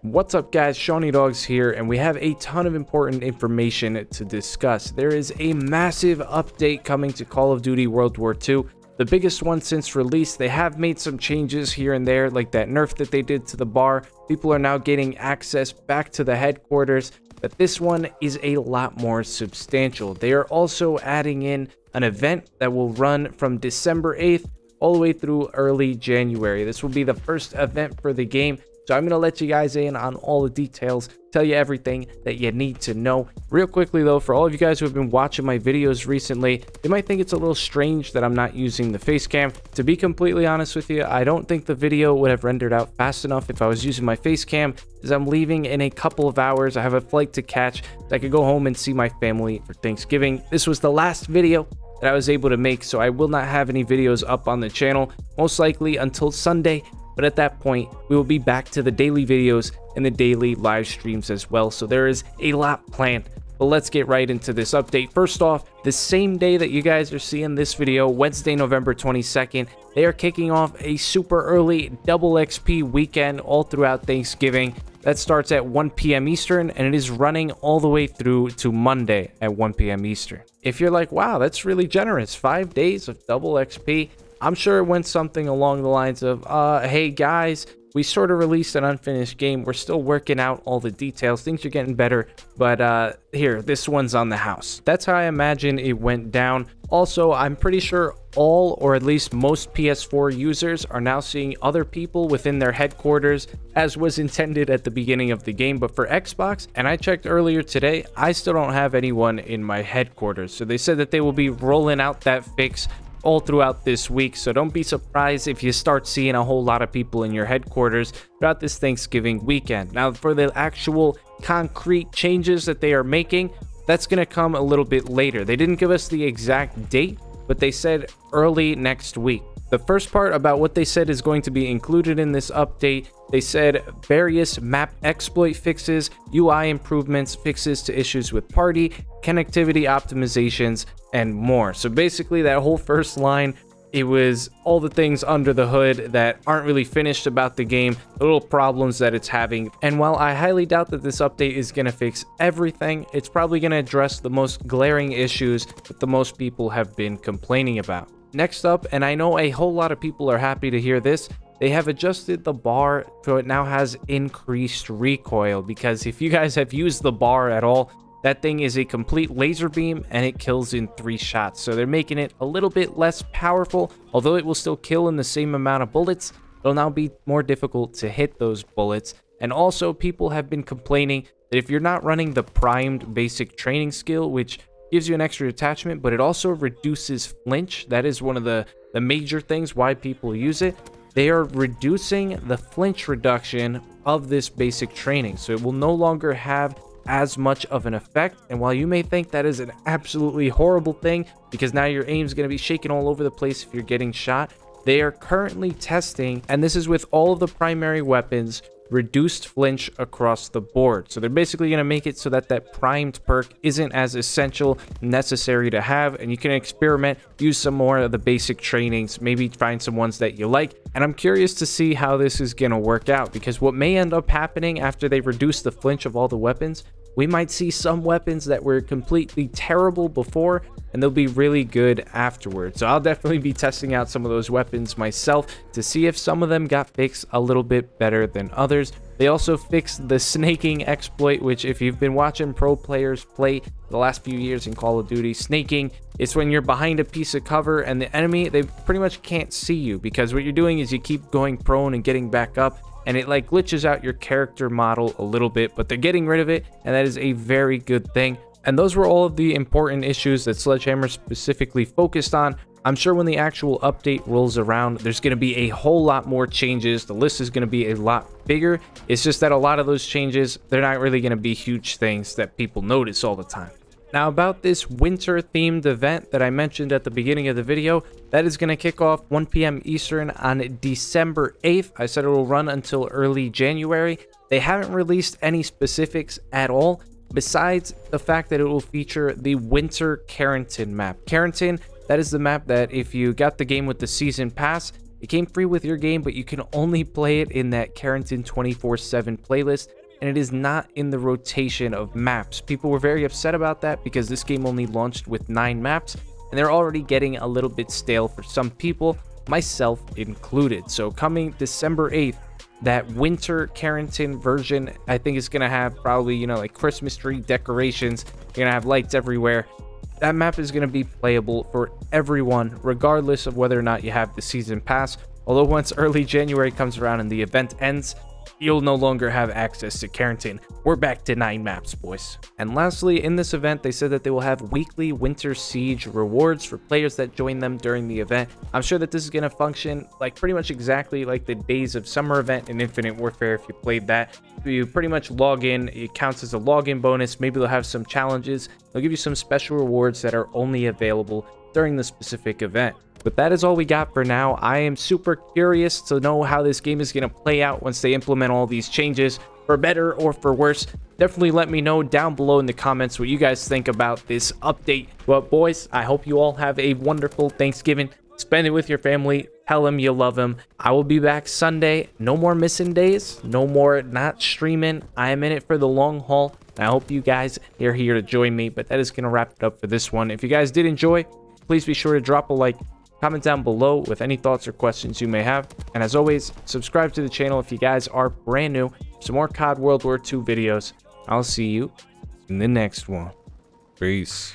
What's up guys, Shawnee Dogs here, and we have a ton of important information to discuss. There is a massive update coming to Call of Duty World War II, the biggest one since release. They have made some changes here and there, like that nerf that they did to the bar. People are now getting access back to the headquarters, but this one is a lot more substantial. They are also adding in an event that will run from December 8th all the way through early January. This will be the first event for the game. So I'm going to let you guys in on all the details, tell you everything that you need to know. Real quickly though, for all of you guys who have been watching my videos recently, you might think it's a little strange that I'm not using the face cam. To be completely honest with you, I don't think the video would have rendered out fast enough if I was using my face cam, as I'm leaving in a couple of hours. I have a flight to catch so I could go home and see my family for Thanksgiving. This was the last video that I was able to make, so I will not have any videos up on the channel, most likely until Sunday. But at that point, we will be back to the daily videos and the daily live streams as well. So there is a lot planned. But let's get right into this update. First off, the same day that you guys are seeing this video, Wednesday, November 22nd, they are kicking off a super early double XP weekend all throughout Thanksgiving. That starts at 1 p.m. Eastern, and it is running all the way through to Monday at 1 p.m. Eastern. If you're like, wow, that's really generous, 5 days of double XP. I'm sure it went something along the lines of, hey guys, we sort of released an unfinished game. We're still working out all the details. Things are getting better, but here, this one's on the house. That's how I imagine it went down. Also, I'm pretty sure all, or at least most PS4 users are now seeing other people within their headquarters, as was intended at the beginning of the game. But for Xbox, and I checked earlier today, I still don't have anyone in my headquarters. So they said that they will be rolling out that fix all throughout this week, so don't be surprised if you start seeing a whole lot of people in your headquarters throughout this Thanksgiving weekend. Now, for the actual concrete changes that they are making, that's going to come a little bit later. They didn't give us the exact date, but they said early next week. The first part about what they said is going to be included in this update, they said various map exploit fixes, UI improvements, fixes to issues with party, connectivity optimizations, and more. So basically that whole first line, it was all the things under the hood that aren't really finished about the game, the little problems that it's having. And while I highly doubt that this update is going to fix everything, it's probably going to address the most glaring issues that the most people have been complaining about. Next up, and I know a whole lot of people are happy to hear this, they have adjusted the bar so it now has increased recoil, because if you guys have used the bar at all, that thing is a complete laser beam and it kills in 3 shots. So they're making it a little bit less powerful. Although it will still kill in the same amount of bullets, it'll now be more difficult to hit those bullets. And also, people have been complaining that if you're not running the primed basic training skill, which gives you an extra attachment, but it also reduces flinch. That is one of the major things why people use it. They are reducing the flinch reduction of this basic training, so it will no longer have as much of an effect. And while you may think that is an absolutely horrible thing, because now your aim is going to be shaking all over the place if you're getting shot, they are currently testing, and this is with all of the primary weapons, reduced flinch across the board. So they're basically going to make it so that that primed perk isn't as essential, necessary to have, and you can experiment, use some more of the basic trainings, maybe find some ones that you like. And I'm curious to see how this is going to work out, because what may end up happening after they reduce the flinch of all the weapons, we might see some weapons that were completely terrible before and they'll be really good afterwards. So I'll definitely be testing out some of those weapons myself to see if some of them got fixed a little bit better than others. They also fixed the snaking exploit, which if you've been watching pro players play the last few years in Call of Duty, snaking is when you're behind a piece of cover and the enemy, they pretty much can't see you, because what you're doing is you keep going prone and getting back up, and it like glitches out your character model a little bit, but they're getting rid of it, and that is a very good thing. And those were all of the important issues that Sledgehammer specifically focused on. I'm sure when the actual update rolls around, there's going to be a whole lot more changes. The list is going to be a lot bigger. It's just that a lot of those changes, they're not really going to be huge things that people notice all the time. Now about this winter themed event that I mentioned at the beginning of the video, that is going to kick off 1 p.m. Eastern on December 8th. I said it will run until early January. They haven't released any specifics at all, besides the fact that it will feature the Winter Carrington map. Carrington, that is the map that if you got the game with the season pass, it came free with your game, but you can only play it in that Carrington 24/7 playlist, and it is not in the rotation of maps. People were very upset about that because this game only launched with 9 maps, and they're already getting a little bit stale for some people, myself included. So coming December 8th, that Winter Carrington version, I think is going to have probably, you know, like Christmas tree decorations. You're going to have lights everywhere. That map is going to be playable for everyone, regardless of whether or not you have the season pass. Although once early January comes around and the event ends, you'll no longer have access to Carrington. We're back to 9 maps, boys. And lastly, in this event, they said that they will have weekly Winter Siege rewards for players that join them during the event. I'm sure that this is going to function like pretty much exactly like the Days of Summer event in Infinite Warfare. If you played that, you pretty much log in. It counts as a login bonus. Maybe they'll have some challenges. They'll give you some special rewards that are only available during the specific event. But that is all we got for now. I am super curious to know how this game is going to play out once they implement all these changes, for better or for worse. Definitely let me know down below in the comments what you guys think about this update. But boys, I hope you all have a wonderful Thanksgiving. Spend it with your family. Tell them you love them. I will be back Sunday. No more missing days. No more not streaming. I am in it for the long haul. I hope you guys are here to join me. But that is going to wrap it up for this one. If you guys did enjoy, please be sure to drop a like. Comment down below with any thoughts or questions you may have. And as always, subscribe to the channel if you guys are brand new. Some more COD World War II videos. I'll see you in the next one. Peace.